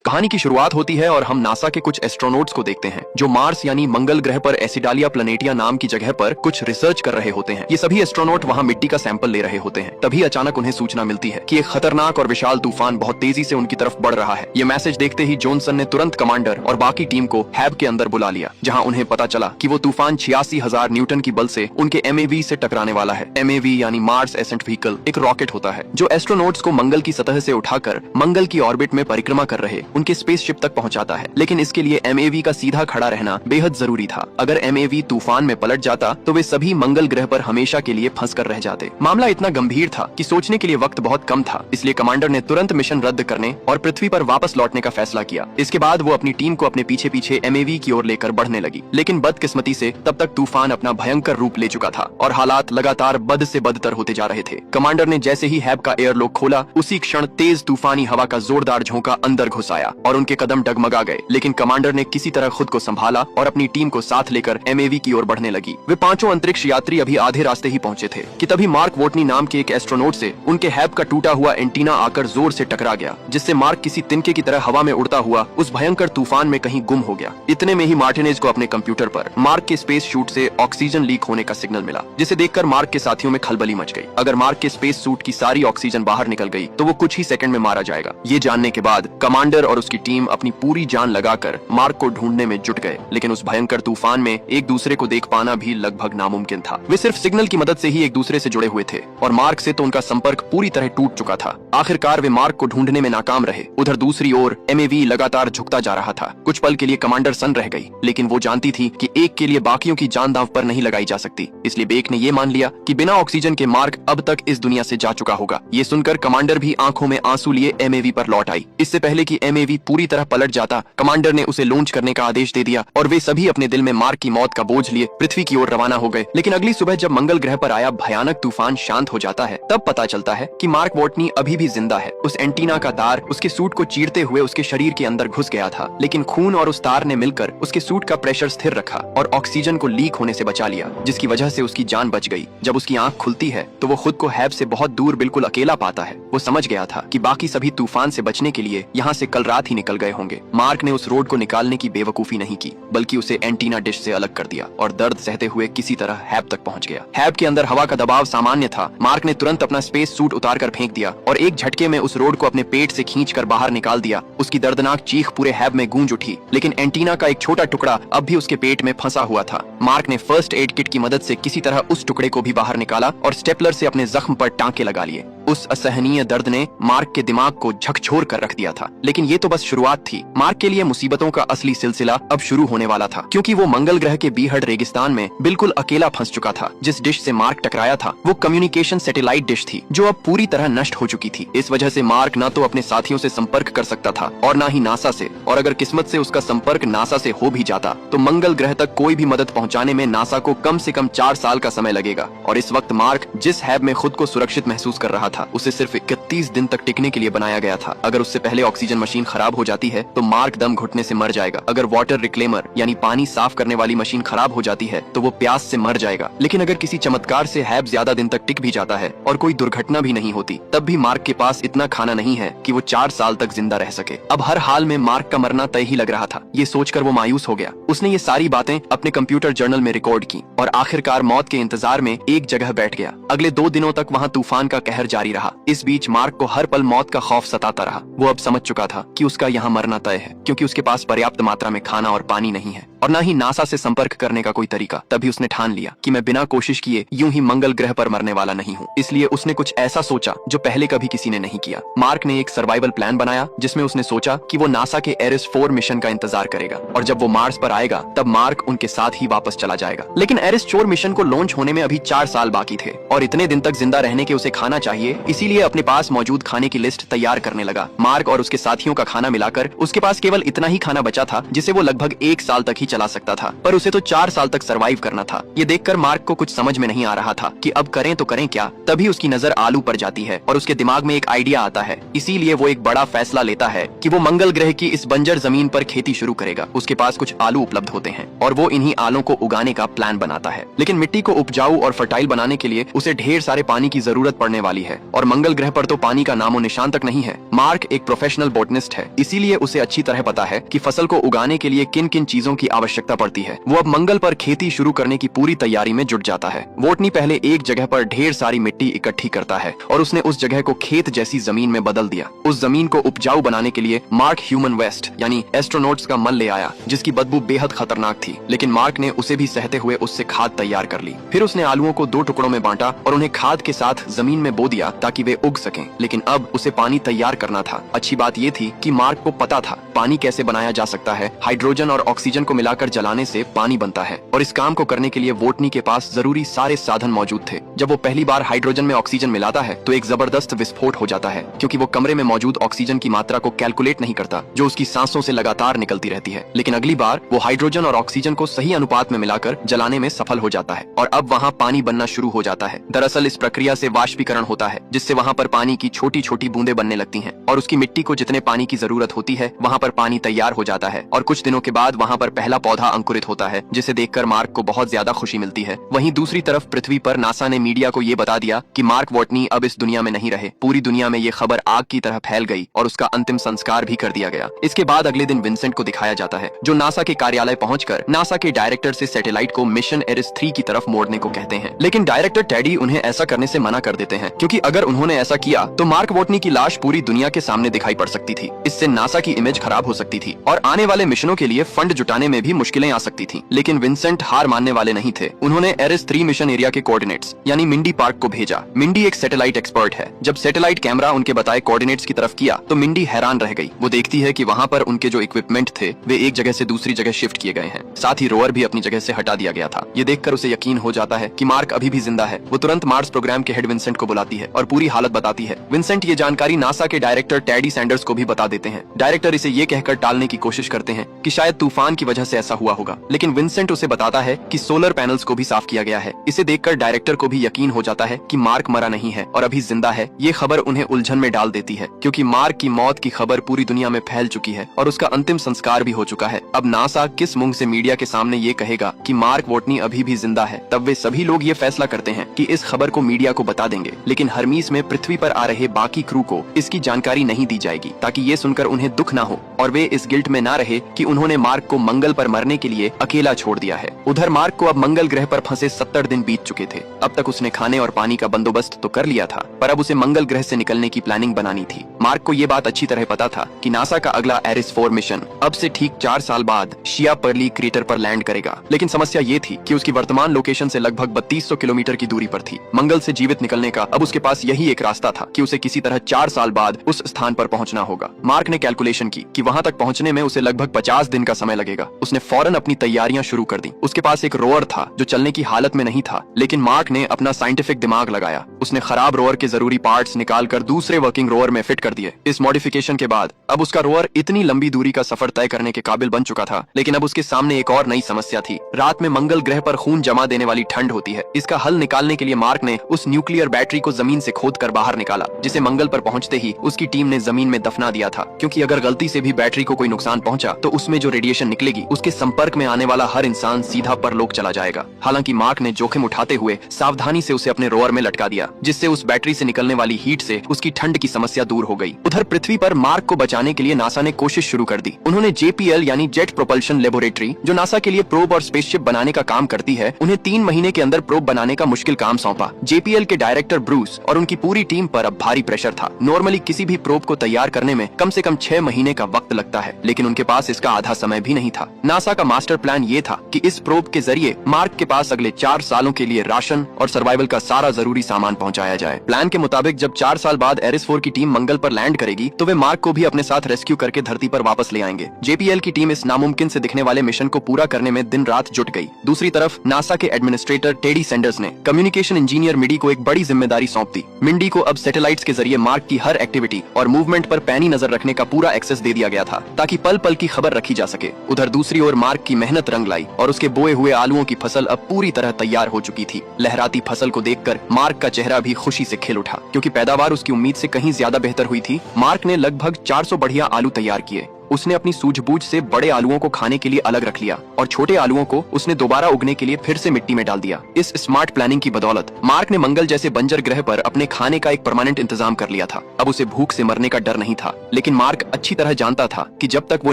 कहानी की शुरुआत होती है और हम नासा के कुछ एस्ट्रोनॉट्स को देखते हैं जो मार्स यानी मंगल ग्रह पर एसिडालिया प्लैनेटिया नाम की जगह पर कुछ रिसर्च कर रहे होते हैं। ये सभी एस्ट्रोनॉट वहाँ मिट्टी का सैंपल ले रहे होते हैं। तभी अचानक उन्हें सूचना मिलती है कि एक खतरनाक और विशाल तूफान बहुत तेजी से उनकी तरफ बढ़ रहा है। ये मैसेज देखते ही जॉनसन ने तुरंत कमांडर और बाकी टीम को हैब के अंदर बुला लिया, जहाँ उन्हें पता चला कि वो तूफान 86,000 न्यूटन की बल से उनके MAV से टकराने वाला है। MAV यानी मार्स एसेंट व्हीकल एक रॉकेट होता है जो एस्ट्रोनॉट्स को मंगल की सतह से उठाकर मंगल की ऑर्बिट में परिक्रमा कर रहे उनके स्पेसशिप तक पहुंचाता है। लेकिन इसके लिए MAV का सीधा खड़ा रहना बेहद जरूरी था। अगर MAV तूफान में पलट जाता तो वे सभी मंगल ग्रह पर हमेशा के लिए फंस कर रह जाते। मामला इतना गंभीर था कि सोचने के लिए वक्त बहुत कम था, इसलिए कमांडर ने तुरंत मिशन रद्द करने और पृथ्वी पर वापस लौटने का फैसला किया। इसके बाद वो अपनी टीम को अपने पीछे पीछे MAV की ओर लेकर बढ़ने लगी। लेकिन बदकिस्मती से तब तक तूफान अपना भयंकर रूप ले चुका था और हालात लगातार बद से बदतर होते जा रहे थे। कमांडर ने जैसे ही हैब का एयरलॉक खोला, उसी क्षण तेज तूफानी हवा का जोरदार झोंका अंदर घुस आया और उनके कदम डगमगा गए। लेकिन कमांडर ने किसी तरह खुद को संभाला और अपनी टीम को साथ लेकर MAV की ओर बढ़ने लगी। वे पांचों अंतरिक्ष यात्री अभी आधे रास्ते ही पहुंचे थे कि तभी मार्क वोटनी नाम के एक एस्ट्रोनॉट से उनके हैब का टूटा हुआ एंटीना आकर जोर से टकरा गया, जिससे मार्क किसी तिनके की तरह हवा में उड़ता हुआ उस भयंकर तूफान में कहीं गुम हो गया। इतने में ही मार्टिनेज को अपने कंप्यूटर पर मार्क के स्पेस शूट से ऑक्सीजन लीक होने का सिग्नल मिला, जिसे देखकर मार्क के साथियों में खलबली मच गई। अगर मार्क के स्पेस सूट की सारी ऑक्सीजन बाहर निकल गई तो वो कुछ ही सेकंड में मारा जाएगा। ये जानने के बाद कमांडर और उसकी टीम अपनी पूरी जान लगाकर मार्क को ढूंढने में जुट गए। लेकिन उस भयंकर तूफान में एक दूसरे को देख पाना भी लगभग नामुमकिन था। वे सिर्फ सिग्नल की मदद से ही एक दूसरे से जुड़े हुए थे और मार्क से तो उनका संपर्क पूरी तरह टूट चुका था। आखिरकार वे मार्क को ढूंढने में नाकाम रहे। उधर दूसरी ओर MAV लगातार झुकता जा रहा था। कुछ पल के लिए कमांडर सन्न रह गई, लेकिन वो जानती थी कि एक के लिए बाकियों की जान दांव पर नहीं लगाई जा सकती। इसलिए बेक ने ये मान लिया कि बिना ऑक्सीजन के मार्क अब तक इस दुनिया से जा चुका होगा। ये सुनकर कमांडर भी आंखों में आंसू लिए MAV पर लौट आई। इससे पहले कि MAV पूरी तरह पलट जाता, कमांडर ने उसे लॉन्च करने का आदेश दे दिया और वे सभी अपने दिल में मार्क की मौत का बोझ लिए पृथ्वी की ओर रवाना हो गए। लेकिन अगली सुबह जब मंगल ग्रह पर आया भयानक तूफान शांत हो जाता है, तब पता चलता है कि मार्क वोटनी अभी भी जिंदा है। उस एंटीना का तार उसके सूट को चीरते हुए उसके शरीर के अंदर घुस गया था, लेकिन खून और उस तार ने मिलकर उसके सूट का प्रेशर स्थिर रखा और ऑक्सीजन को लीक होने से बचा लिया, जिसकी वजह से उसकी जान बच गई। जब उसकी आंख खुलती है तो वो खुद को हैब से बहुत दूर बिल्कुल अकेला पाता है। वो समझ गया था कि बाकी सभी तूफान से बचने के लिए यहाँ से कल रात ही निकल गए होंगे। मार्क ने उस रोड को निकालने की बेवकूफी नहीं की, बल्कि उसे एंटीना डिश से अलग कर दिया और दर्द सहते हुए किसी तरह हैब तक पहुंच गया। हैब के अंदर हवा का दबाव सामान्य था। मार्क ने तुरंत अपना स्पेस सूट उतार कर फेंक दिया और एक झटके में उस रोड को अपने पेट से खींचकर बाहर निकाल दिया। उसकी दर्दनाक चीख पूरे हैब में गूंज उठी, लेकिन एंटीना का एक छोटा टुकड़ा अब भी उसके पेट में फंसा हुआ था। मार्क ने फर्स्ट एड किट की मदद से किसी तरह उस टुकड़े को भी बाहर निकाला और स्टेपलर से अपने जख्म पर टांके लगा लिए। उस असहनीय दर्द ने मार्क के दिमाग को झकझोर कर रख दिया था। लेकिन ये तो बस शुरुआत थी। मार्क के लिए मुसीबतों का असली सिलसिला अब शुरू होने वाला था, क्योंकि वो मंगल ग्रह के बीहड़ रेगिस्तान में बिल्कुल अकेला फंस चुका था। जिस डिश से मार्क टकराया था वो कम्युनिकेशन सैटेलाइट डिश थी, जो अब पूरी तरह नष्ट हो चुकी थी। इस वजह से मार्क न तो अपने साथियों से संपर्क कर सकता था और न ही नासा से, और अगर किस्मत से उसका संपर्क नासा से हो भी जाता तो मंगल ग्रह तक कोई भी मदद पहुंचाने में नासा को कम से कम 4 साल का समय लगेगा। और इस वक्त मार्क जिस हैब में खुद को सुरक्षित महसूस कर रहा था, उसे सिर्फ 31 दिन तक टिकने के लिए बनाया गया था। अगर उससे पहले ऑक्सीजन मशीन खराब हो जाती है तो मार्क दम घुटने से मर जाएगा। अगर वाटर रिक्लेमर यानी पानी साफ करने वाली मशीन खराब हो जाती है तो वो प्यास से मर जाएगा। लेकिन अगर किसी चमत्कार से हैब ज्यादा दिन तक टिक भी जाता है और कोई दुर्घटना भी नहीं होती, तब भी मार्क के पास इतना खाना नहीं है कि वो 4 साल तक जिंदा रह सके। अब हर हाल में मार्क का मरना तय ही लग रहा था। ये सोचकर वो मायूस हो गया। उसने ये सारी बातें अपने कंप्यूटर जर्नल में रिकॉर्ड की और आखिरकार मौत के इंतजार में एक जगह बैठ गया। अगले 2 दिनों तक वहाँ तूफान का कहर जारी रहा। इस बीच मार्क को हर पल मौत का खौफ सताता रहा। वो अब समझ चुका था कि उसका यहाँ मरना तय है, क्योंकि उसके पास पर्याप्त मात्रा में खाना और पानी नहीं है और न ही नासा से संपर्क करने का कोई तरीका। तभी उसने ठान लिया कि मैं बिना कोशिश किए यूं ही मंगल ग्रह पर मरने वाला नहीं हूँ। इसलिए उसने कुछ ऐसा सोचा जो पहले कभी किसी ने नहीं किया। मार्क ने एक सर्वाइवल प्लान बनाया, जिसमें उसने सोचा कि वो नासा के एरिस 4 मिशन का इंतजार करेगा और जब वो मार्स पर आएगा तब मार्क उनके साथ ही वापस चला जाएगा। लेकिन एरिस 4 मिशन को लॉन्च होने में अभी 4 साल बाकी थे और इतने दिन तक जिंदा रहने के उसे खाना चाहिए। इसीलिए अपने पास मौजूद खाने की लिस्ट तैयार करने लगा। मार्क और उसके साथियों का खाना मिलाकर उसके पास केवल इतना ही खाना बचा था जिसे वो लगभग 1 साल तक ही चला सकता था, पर उसे तो 4 साल तक सरवाइव करना था। ये देखकर मार्क को कुछ समझ में नहीं आ रहा था कि अब करें तो करें क्या। तभी उसकी नजर आलू पर जाती है और उसके दिमाग में एक आइडिया आता है। इसीलिए वो एक बड़ा फैसला लेता है कि वो मंगल ग्रह की इस बंजर जमीन पर खेती शुरू करेगा। उसके पास कुछ आलू उपलब्ध होते हैं और वो इन्हीं आलू को उगाने का प्लान बनाता है। लेकिन मिट्टी को उपजाऊ और फर्टाइल बनाने के लिए उसे ढेर सारे पानी की जरूरत पड़ने वाली है और मंगल ग्रह पर तो पानी का नामो निशान तक नहीं है। मार्क एक प्रोफेशनल बोटनिस्ट है है, इसीलिए उसे अच्छी तरह पता है कि फसल को उगाने के लिए किन किन चीजों की आवश्यकता पड़ती है। वो अब मंगल पर खेती शुरू करने की पूरी तैयारी में जुट जाता है। वोटनी पहले एक जगह पर ढेर सारी मिट्टी इकट्ठी करता है और उसने उस जगह को खेत जैसी जमीन में बदल दिया। उस जमीन को उपजाऊ बनाने के लिए मार्क ह्यूमन वेस्ट यानी एस्ट्रोनॉट्स का मल ले आया, जिसकी बदबू बेहद खतरनाक थी, लेकिन मार्क ने उसे भी सहते हुए उससे खाद तैयार कर ली। फिर उसने आलुओं को 2 टुकड़ों में बांटा और उन्हें खाद के साथ जमीन में बो दिया ताकि वे उग सकें। लेकिन अब उसे पानी तैयार करना था। अच्छी बात ये थी कि मार्क को पता था पानी कैसे बनाया जा सकता है। हाइड्रोजन और ऑक्सीजन को मिलाकर जलाने से पानी बनता है और इस काम को करने के लिए वोटनी के पास जरूरी सारे साधन मौजूद थे। जब वो पहली बार हाइड्रोजन में ऑक्सीजन मिलाता है तो एक जबरदस्त विस्फोट हो जाता है, क्योंकि वो कमरे में मौजूद ऑक्सीजन की मात्रा को कैलकुलेट नहीं करता जो उसकी सांसों से लगातार निकलती रहती है। लेकिन अगली बार वो हाइड्रोजन और ऑक्सीजन को सही अनुपात में मिलाकर जलाने में सफल हो जाता है और अब वहाँ पानी बनना शुरू हो जाता है। दरअसल इस प्रक्रिया से वाष्पीकरण होता है, जिससे वहाँ पर पानी की छोटी छोटी बूंदें बनने लगती हैं और उसकी मिट्टी को जितने पानी की जरूरत होती है वहाँ पर पानी तैयार हो जाता है और कुछ दिनों के बाद वहाँ पर पहला पौधा अंकुरित होता है, जिसे देखकर मार्क को बहुत ज्यादा खुशी मिलती है। वहीं दूसरी तरफ पृथ्वी पर नासा ने मीडिया को ये बता दिया कि मार्क वोटनी अब इस दुनिया में नहीं रहे। पूरी दुनिया में ये खबर आग की तरह फैल गई और उसका अंतिम संस्कार भी कर दिया गया। इसके बाद अगले दिन विंसेंट को दिखाया जाता है, जो नासा के कार्यालय पहुंचकर नासा के डायरेक्टर से सैटेलाइट को मिशन एरिस 3 की तरफ मोड़ने को कहते हैं। लेकिन डायरेक्टर टेडी उन्हें ऐसा करने से मना कर देते हैं, क्योंकि अगर उन्होंने ऐसा किया तो मार्क वोटनी की लाश पूरी दुनिया के सामने दिखाई पड़ सकती थी। इससे नासा की इमेज खराब हो सकती थी और आने वाले मिशनों के लिए फंड जुटाने में भी मुश्किलें आ सकती थी। लेकिन विंसेंट हार मानने वाले नहीं थे। उन्होंने एरिस 3 मिशन एरिया के कोऑर्डिनेट्स यानी मिंडी पार्क को भेजा। मिंडी एक सैटेलाइट एक्सपर्ट है। जब सैटेलाइट कैमरा उनके बताए कोऑर्डिनेट्स की तरफ किया तो मिंडी हैरान रह गई। वो देखती है कि वहाँ पर उनके जो इक्विपमेंट थे वे एक जगह से दूसरी जगह शिफ्ट किए गए हैं, साथ ही रोवर भी अपनी जगह से हटा दिया गया था। ये देखकर उसे यकीन हो जाता है कि मार्क अभी भी जिंदा है। वो तुरंत मार्स प्रोग्राम के हेड विंसेंट को बुलाती है और पूरी हालत बताती है। विंसेंट ये जानकारी नासा के डायरेक्टर टेडी सैंडर्स को भी बता देते हैं। डायरेक्टर इसे ये कहकर टालने की कोशिश करते हैं कि शायद तूफान की वजह से ऐसा हुआ होगा, लेकिन विंसेंट उसे बताता है कि सोलर पैनल्स को भी साफ किया गया है। इसे देखकर डायरेक्टर को भी यकीन हो जाता है कि मार्क मरा नहीं है और अभी जिंदा है। ये खबर उन्हें उलझन में डाल देती है, क्योंकि मार्क की मौत की खबर पूरी दुनिया में फैल चुकी है और उसका अंतिम संस्कार भी हो चुका है। अब नासा किस मुंह से मीडिया के सामने ये कहेगा कि मार्क वोटनी अभी भी जिंदा है? तब वे सभी लोग ये फैसला करते हैं कि इस खबर को मीडिया को बता देंगे, लेकिन हरमीस में पृथ्वी पर आ रहे बाकी क्रू को इसकी जानकारी नहीं दी जाएगी, ताकि ये सुनकर उन्हें दुख ना हो और वे इस गिल्ट में ना रहे कि उन्होंने मार्क को मंगल पर मरने के लिए अकेला छोड़ दिया है। उधर मार्क को अब मंगल ग्रह पर फंसे 70 दिन बीत चुके थे। अब तक उसने खाने और पानी का बंदोबस्त तो कर लिया था, पर अब उसे मंगल ग्रह से निकलने की प्लानिंग बनानी थी। मार्क को ये बात अच्छी तरह पता था कि नासा का अगला एरिस 4 मिशन अब से ठीक 4 साल बाद शिया पर्ली क्रेटर पर लैंड करेगा। लेकिन समस्या ये थी कि उसकी वर्तमान लोकेशन से लगभग 3200 किलोमीटर की दूरी पर थी। मंगल से जीवित निकलने का अब उसके पास यही एक रास्ता था कि उसे किसी तरह 4 साल बाद उस स्थान पर पहुंचना होगा। मार्क ने कैलकुलेशन की कि वहां तक पहुंचने में उसे लगभग 50 दिन का समय लगेगा। उसने फौरन अपनी तैयारियां शुरू कर दी। उसके पास एक रोअर था जो चलने की हालत में नहीं था, लेकिन मार्क ने अपना साइंटिफिक दिमाग लगाया। उसने खराब रोअर के जरूरी पार्ट्स निकालकर दूसरे वर्किंग रोअर में फिट कर दिए। इस मॉडिफिकेशन के बाद अब उसका रोअर इतनी लंबी दूरी का सफर तय करने के काबिल बन चुका था। लेकिन अब उसके सामने एक और नई समस्या थी। रात में मंगल ग्रह पर खून जमा देने वाली ठंड होती है। इसका हल निकालने के लिए मार्क ने उस न्यूक्लियर बैटरी को जमीन से खोदकर बाहर निकाला, जिसे मंगल पर पहुंचते ही उसकी टीम ने जमीन में दफना दिया था, क्योंकि अगर गलती से भी बैटरी को कोई नुकसान पहुंचा तो उसमें जो रेडिएशन निकलेगी उसके संपर्क में आने वाला हर इंसान सीधा परलोक चला जाएगा। हालांकि मार्क ने जोखिम उठाते हुए सावधानी से उसे अपने रोअर में लटका दिया, जिससे उस बैटरी से निकलने वाली हीट से उसकी ठंड की समस्या दूर हो गई। उधर पृथ्वी पर मार्क को बचाने के लिए नासा ने कोशिश शुरू कर दी। उन्होंने JPL यानी जेट प्रोपल्शन लेबोरेटरी, जो नासा के लिए प्रोब और स्पेसशिप बनाने का काम करती है, उन्हें 3 महीने के अंदर प्रोब बनाने का मुश्किल काम सौंपा। JPL के डायरेक्टर ब्रूस और उनकी पूरी टीम पर अब भारी प्रेशर था। नॉर्मली किसी भी प्रोब को तैयार करने में कम से कम 6 महीने का वक्त लगता है, लेकिन उनके पास इसका आधा समय भी नहीं था। नासा का मास्टर प्लान ये था कि इस प्रोब के जरिए मार्क के पास अगले 4 सालों के लिए राशन और सर्वाइवल का सारा जरूरी सामान पहुंचाया जाए। प्लान के मुताबिक जब 4 साल बाद एरिस 4 की टीम मंगल पर लैंड करेगी तो वे मार्क को भी अपने साथ रेस्क्यू करके धरती पर वापस ले आएंगे। JPL की टीम इस नामुमकिन से दिखने वाले मिशन को पूरा करने में दिन रात जुट गई। दूसरी तरफ नासा के एडमिनिस्ट्रेटर टेडी सैंडर्स ने कम्युनिकेशन इंजीनियर मिडी को एक बड़ी जिम्मेदारी सौंप दी। मिंडी को अब सैटेलाइट्स के जरिए मार्क की हर एक्टिविटी और मूवमेंट पर पैनी नजर रखने का पूरा एक्सेस दे दिया गया था, ताकि पल पल की खबर रखी जा सके। उधर दूसरी ओर मार्क की मेहनत रंग लाई और उसके बोए हुए आलुओं की फसल अब पूरी तरह तैयार हो चुकी थी। लहराती फसल को देखकर मार्क का चेहरा भी खुशी से खिल उठा, क्योंकि पैदावार उसकी उम्मीद से कहीं ज्यादा बेहतर हुई थी। मार्क ने लगभग 400 बढ़िया आलू तैयार किए उसने अपनी सूझबूझ से बड़े आलुओं को खाने के लिए अलग रख लिया और छोटे आलुओं को उसने दोबारा उगने के लिए फिर से मिट्टी में डाल दिया। इस स्मार्ट प्लानिंग की बदौलत मार्क ने मंगल जैसे बंजर ग्रह पर अपने खाने का एक परमानेंट इंतजाम कर लिया था। अब उसे भूख से मरने का डर नहीं था, लेकिन मार्क अच्छी तरह जानता था कि जब तक वो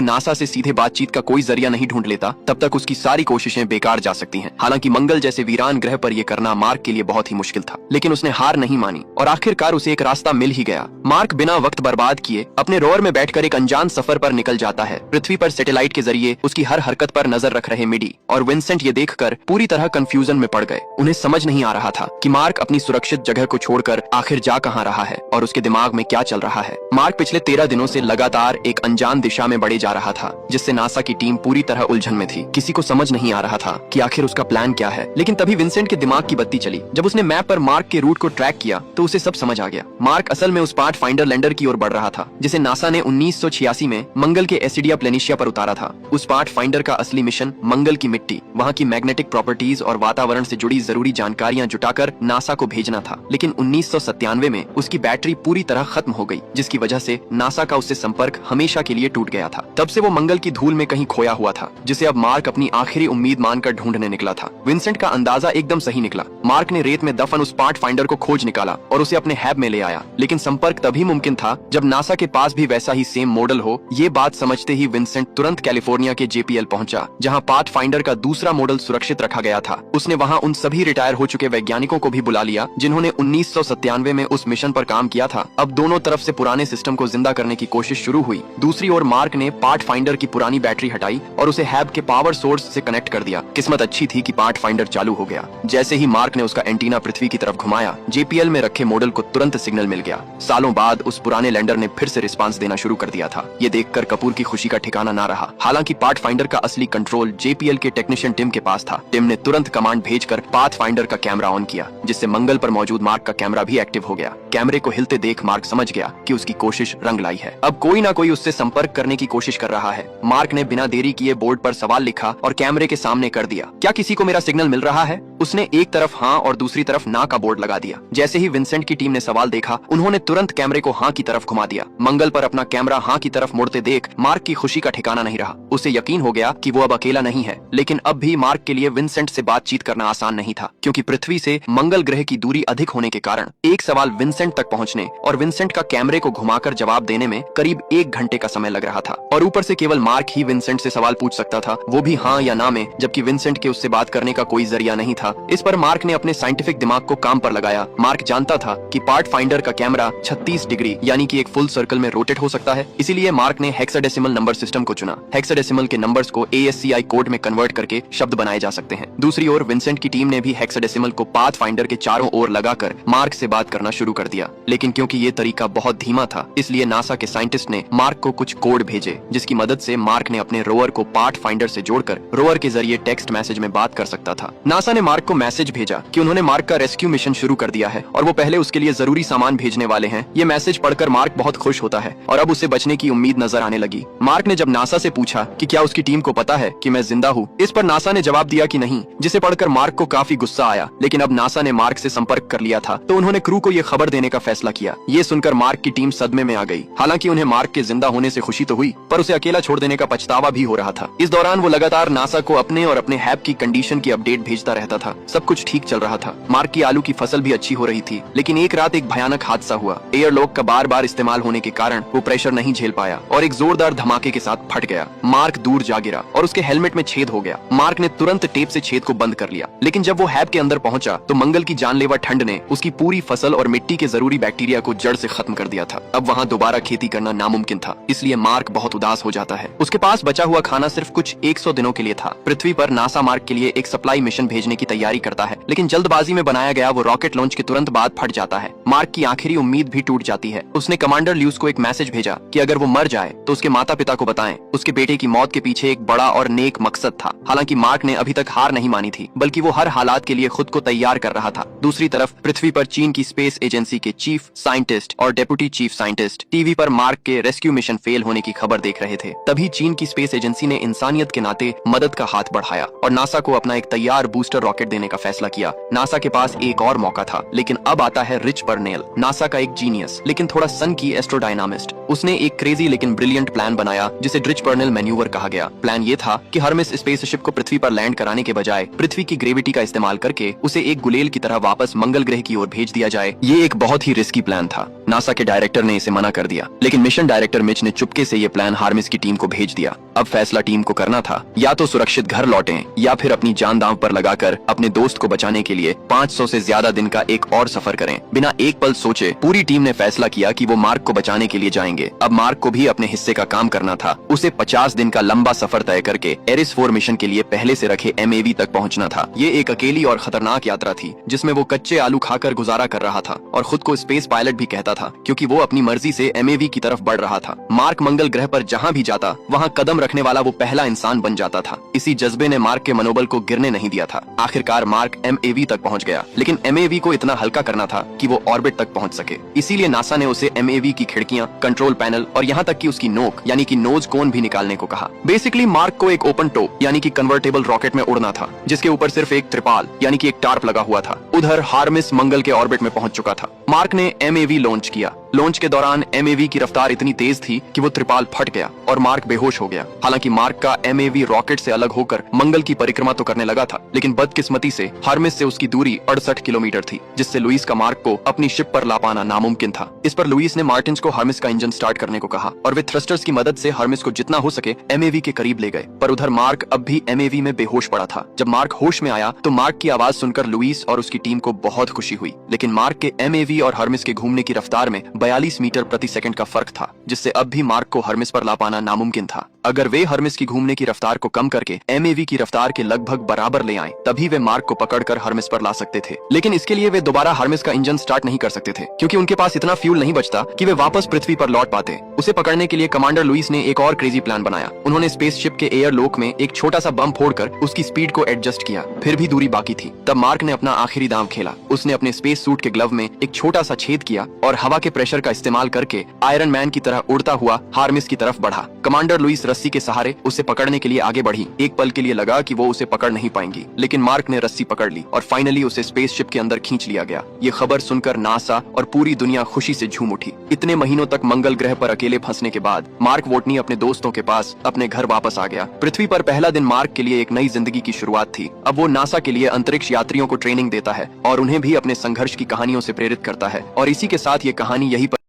नासा से सीधे बातचीत का कोई जरिया नहीं ढूंढ लेता तब तक उसकी सारी कोशिशें बेकार जा सकती हैं। हालांकि मंगल जैसे वीरान ग्रह पर यह करना मार्क के लिए बहुत ही मुश्किल था, लेकिन उसने हार नहीं मानी और आखिरकार उसे एक रास्ता मिल ही गया। मार्क बिना वक्त बर्बाद किए अपने रोवर में बैठकर एक अनजान सफर पर निकल जाता है। पृथ्वी पर सैटेलाइट के जरिए उसकी हर हरकत पर नजर रख रहे मिडी और विंसेंट ये देखकर पूरी तरह कंफ्यूजन में पड़ गए। उन्हें समझ नहीं आ रहा था कि मार्क अपनी सुरक्षित जगह को छोड़कर आखिर जा कहां रहा है और उसके दिमाग में क्या चल रहा है। मार्क पिछले 13 दिनों से लगातार एक अनजान दिशा में बढ़े जा रहा था, जिससे नासा की टीम पूरी तरह उलझन में थी। किसी को समझ नहीं आ रहा था कि आखिर उसका प्लान क्या है। लेकिन तभी विंसेंट के दिमाग की बत्ती चली। जब उसने मैप पर मार्क के रूट को ट्रैक किया तो उसे सब समझ आ गया। मार्क असल में उस पाथ फाइंडर लैंडर की ओर बढ़ रहा था जिसे नासा ने 1986 में मंगल के एसिडिया प्लेनिशिया पर उतारा था। उस पाथ फाइंडर का असली मिशन मंगल की मिट्टी, वहां की मैग्नेटिक प्रॉपर्टीज और वातावरण से जुड़ी जरूरी जानकारियां जुटाकर नासा को भेजना था। लेकिन 1997 में उसकी बैटरी पूरी तरह खत्म हो गई, जिसकी वजह से नासा का उससे संपर्क हमेशा के लिए टूट गया था। तब से वो मंगल की धूल में कहीं खोया हुआ था, जिसे अब मार्क अपनी आखिरी उम्मीद मानकर ढूंढने निकला था। विंसेंट का अंदाजा एकदम सही निकला। मार्क ने रेत में दफन उस पाथ फाइंडर को खोज निकाला और उसे अपने हैब में ले आया। लेकिन संपर्क तभी मुमकिन था जब नासा के पास भी वैसा ही सेम मॉडल हो। ये बात समझते ही विंसेंट तुरंत कैलिफोर्निया के JPL पहुंचा, जहां पाथ फाइंडर का दूसरा मॉडल सुरक्षित रखा गया था। उसने वहां उन सभी रिटायर हो चुके वैज्ञानिकों को भी बुला लिया जिन्होंने 1997 में उस मिशन पर काम किया था। अब दोनों तरफ से पुराने सिस्टम को जिंदा करने की कोशिश शुरू हुई। दूसरी ओर मार्क ने पाथ फाइंडर की पुरानी बैटरी हटाई और उसे हैब के पावर सोर्स से कनेक्ट कर दिया। किस्मत अच्छी थी कि पाथ फाइंडर चालू हो गया। जैसे ही मार्क ने उसका एंटीना पृथ्वी की तरफ घुमाया, JPL में रखे मॉडल को तुरंत सिग्नल मिल गया। सालों बाद उस पुराने लैंडर ने फिर से रिस्पांस देना शुरू कर दिया था। ये देखकर कपूर की खुशी का ठिकाना ना रहा। हालांकि पाथ फाइंडर का असली कंट्रोल JPL के टेक्नीशियन टिम के पास था। टिम ने तुरंत कमांड भेजकर पाथ फाइंडर का कैमरा ऑन किया, जिससे मंगल पर मौजूद मार्क का कैमरा भी एक्टिव हो गया। कैमरे को हिलते देख मार्क समझ गया कि उसकी कोशिश रंग लाई है। अब कोई ना कोई उससे संपर्क करने की कोशिश कर रहा है। मार्क ने बिना देरी किए बोर्ड पर सवाल लिखा और कैमरे के सामने कर दिया। क्या किसी को मेरा सिग्नल मिल रहा है? उसने एक तरफ हाँ और दूसरी तरफ ना का बोर्ड लगा दिया। जैसे ही विंसेंट की टीम ने सवाल देखा, उन्होंने तुरंत कैमरे को हाँ की तरफ घुमा दिया। मंगल पर अपना कैमरा हाँ की तरफ मुड़ते देख मार्क की खुशी का ठिकाना नहीं रहा। उसे यकीन हो गया कि वो अब अकेला नहीं है। लेकिन अब भी मार्क के लिए विंसेंट से बातचीत करना आसान नहीं था, क्योंकि पृथ्वी से मंगल ग्रह की दूरी अधिक होने के कारण एक सवाल विंसेंट तक पहुंचने और विंसेंट का कैमरे को घुमाकर जवाब देने में करीब 1 घंटे का समय लग रहा था। और ऊपर से केवल मार्क ही विंसेंट से सवाल पूछ सकता था, वो भी हाँ या ना में, जबकि विंसेंट के उससे बात करने का कोई जरिया नहीं था। इस पर मार्क ने अपने साइंटिफिक दिमाग को काम पर लगाया। मार्क जानता था कि पाथ फाइंडर का कैमरा 36 डिग्री यानी कि एक फुल सर्कल में रोटेट हो सकता है। इसीलिए मार्क ने हेक्साडेसिमल नंबर सिस्टम को चुना। हेक्साडेसिमल के नंबर्स को ASCII कोड में कन्वर्ट करके शब्द बनाए जा सकते हैं। दूसरी ओर विंसेंट की टीम ने भी हेक्साडेसिमल को पाथ फाइंडर के चारों ओर लगाकर मार्क से बात करना शुरू कर दिया। लेकिन क्योंकि ये तरीका बहुत धीमा था, इसलिए नासा के साइंटिस्ट ने मार्क को कुछ कोड भेजे, जिसकी मदद से मार्क ने अपने रोवर को पाथ फाइंडर से जोड़कर रोवर के जरिए टेक्स्ट मैसेज में बात कर सकता था। नासा ने मार्क को मैसेज भेजा कि उन्होंने मार्क का रेस्क्यू मिशन शुरू कर दिया है और वो पहले उसके लिए जरूरी सामान भेजने वाले हैं। ये मैसेज पढ़कर मार्क बहुत खुश होता है और अब उसे बचने की उम्मीद नजर आने लगी। मार्क ने जब नासा से पूछा कि क्या उसकी टीम को पता है कि मैं जिंदा हूँ, इस पर नासा ने जवाब दिया कि नहीं, जिसे पढ़कर मार्क को काफी गुस्सा आया। लेकिन अब नासा ने मार्क से संपर्क कर लिया था, तो उन्होंने क्रू को ये खबर देने का फैसला किया। ये सुनकर मार्क की टीम सदमे में आ गई। हालांकि उन्हें मार्क के जिंदा होने से खुशी तो हुई, पर उसे अकेला छोड़ देने का पछतावा भी हो रहा था। इस दौरान वो लगातार नासा को अपने और अपने हैब की कंडीशन की अपडेट भेजता रहता था। सब कुछ ठीक चल रहा था। मार्क की आलू की फसल भी अच्छी हो रही थी। लेकिन एक रात एक भयानक हादसा हुआ। एयरलॉक का बार बार इस्तेमाल होने के कारण वो प्रेशर नहीं झेल पाया और एक जोरदार धमाके के साथ फट गया। मार्क दूर जा गिरा और उसके हेलमेट में छेद हो गया। मार्क ने तुरंत टेप से छेद को बंद कर लिया। लेकिन जब वो हैब के अंदर पहुंचा तो मंगल की जानलेवा ठंड ने उसकी पूरी फसल और मिट्टी के जरूरी बैक्टीरिया को जड़ से खत्म कर दिया था। अब वहाँ दोबारा खेती करना नामुमकिन था। इसलिए मार्क बहुत उदास हो जाता है। उसके पास बचा हुआ खाना सिर्फ कुछ 100 दिनों के लिए था। पृथ्वी पर नासा मार्क के लिए एक सप्लाई मिशन भेजने की तैयारी करता है, लेकिन जल्दबाजी में बनाया गया वो रॉकेट लॉन्च के तुरंत बाद फट जाता है। मार्क की आखिरी उम्मीद भी टूट जाती है। उसने कमांडर ल्यूस को एक मैसेज भेजा कि अगर वो मर जाए तो उसके माता पिता को बताएं। उसके बेटे की मौत के पीछे एक बड़ा और नेक मकसद था। हालांकि मार्क ने अभी तक हार नहीं मानी थी, बल्कि वो हर हालात के लिए खुद को तैयार कर रहा था। दूसरी तरफ पृथ्वी पर चीन की स्पेस एजेंसी एजेंसी के चीफ साइंटिस्ट और डेप्यूटी चीफ साइंटिस्ट टीवी पर मार्क के रेस्क्यू मिशन फेल होने की खबर देख रहे थे। तभी चीन की स्पेस एजेंसी ने इंसानियत के नाते मदद का हाथ बढ़ाया और नासा को अपना एक तैयार बूस्टर रॉकेट देने का फैसला किया। नासा के पास एक और मौका था, लेकिन अब आता है रिच पर्नेल, नासा का एक जीनियस लेकिन थोड़ा सन की एस्ट्रोडायनामिस्ट। उसने एक क्रेजी लेकिन ब्रिलियंट प्लान बनाया जिसे रिच पर्नेल मैन्यूवर कहा गया। प्लान ये था कि हर्मिस स्पेसशिप को पृथ्वी पर लैंड कराने के बजाय पृथ्वी की ग्रेविटी का इस्तेमाल करके उसे एक गुलेल की तरह वापस मंगल ग्रह की ओर भेज दिया जाए। ये एक बहुत ही रिस्की प्लान था। नासा के डायरेक्टर ने इसे मना कर दिया, लेकिन मिशन डायरेक्टर मिच ने चुपके से ये प्लान हार्मिस की टीम को भेज दिया। अब फैसला टीम को करना था, या तो सुरक्षित घर लौटें या फिर अपनी जान दांव पर लगाकर अपने दोस्त को बचाने के लिए 500 से ज्यादा दिन का एक और सफर करें। बिना एक पल सोचे पूरी टीम ने फैसला किया कि वो मार्क को बचाने के लिए जाएंगे। अब मार्क को भी अपने हिस्से का काम करना था। उसे 50 दिन का लंबा सफर तय करके एरिस 4 मिशन के लिए पहले से रखे MAV तक पहुंचना था। ये एक अकेली और खतरनाक यात्रा थी जिसमें वो कच्चे आलू खाकर गुजारा कर रहा था और खुद को स्पेस पायलट भी कहता था, क्योंकि वो अपनी मर्जी से MAV की तरफ बढ़ रहा था। मार्क मंगल ग्रह पर जहां भी जाता वहां कदम रखने वाला वो पहला इंसान बन जाता था। इसी जज्बे ने मार्क के मनोबल को गिरने नहीं दिया था। आखिरकार मार्क MAV तक पहुंच गया, लेकिन MAV को इतना हल्का करना था कि वो ऑर्बिट तक पहुंच सके। इसीलिए नासा ने उसे MAV की खिड़कियां, कंट्रोल पैनल और यहाँ तक कि उसकी नोक यानी कि नोज कोन भी निकालने को कहा। बेसिकली मार्क को एक ओपन टो यानी कि कन्वर्टेबल रॉकेट में उड़ना था, जिसके ऊपर सिर्फ एक त्रिपाल यानी कि एक टार्प लगा हुआ था। उधर हार्मिस मंगल के ऑर्बिट में पहुंच चुका था। मार्क ने MAV लॉन्च किया। लॉन्च के दौरान MAV की रफ्तार इतनी तेज थी कि वो त्रिपाल फट गया और मार्क बेहोश हो गया। हालांकि मार्क का MAV रॉकेट से अलग होकर मंगल की परिक्रमा तो करने लगा था, लेकिन बदकिस्मती से हार्मिस से उसकी दूरी 68 किलोमीटर थी, जिससे लुइस का मार्क को अपनी शिप पर ला पाना नामुमकिन था। इस पर लुइस ने मार्टिन्स को हार्मिस का इंजन स्टार्ट करने को कहा और वे थ्रस्टर्स की मदद से हार्मिस को जितना हो सके MAV के करीब ले गए। पर उधर मार्क अब भी MAV में बेहोश पड़ा था। जब मार्क होश में आया तो मार्क की आवाज सुनकर लुइस और उसकी टीम को बहुत खुशी हुई, लेकिन मार्क के MAV और हार्मिस के घूमने की रफ्तार में 42 मीटर प्रति सेकंड का फर्क था, जिससे अब भी मार्क को हार्मिस पर ला पाना नामुमकिन था। अगर वे हार्मिस की घूमने की रफ्तार को कम करके MAV की रफ्तार के लगभग बराबर ले आए, तभी वे मार्क को पकड़कर हार्मिस पर ला सकते थे। लेकिन इसके लिए वे दोबारा हार्मिस का इंजन स्टार्ट नहीं कर सकते थे, क्योंकि उनके पास इतना फ्यूल नहीं बचता कि वे वापस पृथ्वी पर लौट पाते। उसे पकड़ने के लिए कमांडर लुइस ने एक और क्रेजी प्लान बनाया। उन्होंने स्पेसशिप के एयर लोक में एक छोटा सा बम फोड़कर उसकी स्पीड को एडजस्ट किया। फिर भी दूरी बाकी थी। तब मार्क ने अपना आखिरी दांव खेला। उसने अपने स्पेस सूट के ग्लव में एक छोटा सा छेद किया और हवा के प्रेशर का इस्तेमाल करके आयरन मैन की तरह उड़ता हुआ हार्मिस की तरफ बढ़ा। कमांडर लुइस रस्सी के सहारे उसे पकड़ने के लिए आगे बढ़ी। एक पल के लिए लगा कि वो उसे पकड़ नहीं पाएंगी, लेकिन मार्क ने रस्सी पकड़ ली और फाइनली उसे स्पेसशिप के अंदर खींच लिया गया। ये खबर सुनकर नासा और पूरी दुनिया खुशी से झूम उठी। इतने महीनों तक मंगल ग्रह पर अकेले फंसने के बाद मार्क वोटनी अपने दोस्तों के पास अपने घर वापस आ गया। पृथ्वी पर पहला दिन मार्क के लिए एक नई जिंदगी की शुरुआत थी। अब वो नासा के लिए अंतरिक्ष यात्रियों को ट्रेनिंग देता है और उन्हें भी अपने संघर्ष की कहानियों से प्रेरित करता है। और इसी के साथ ये कहानी यही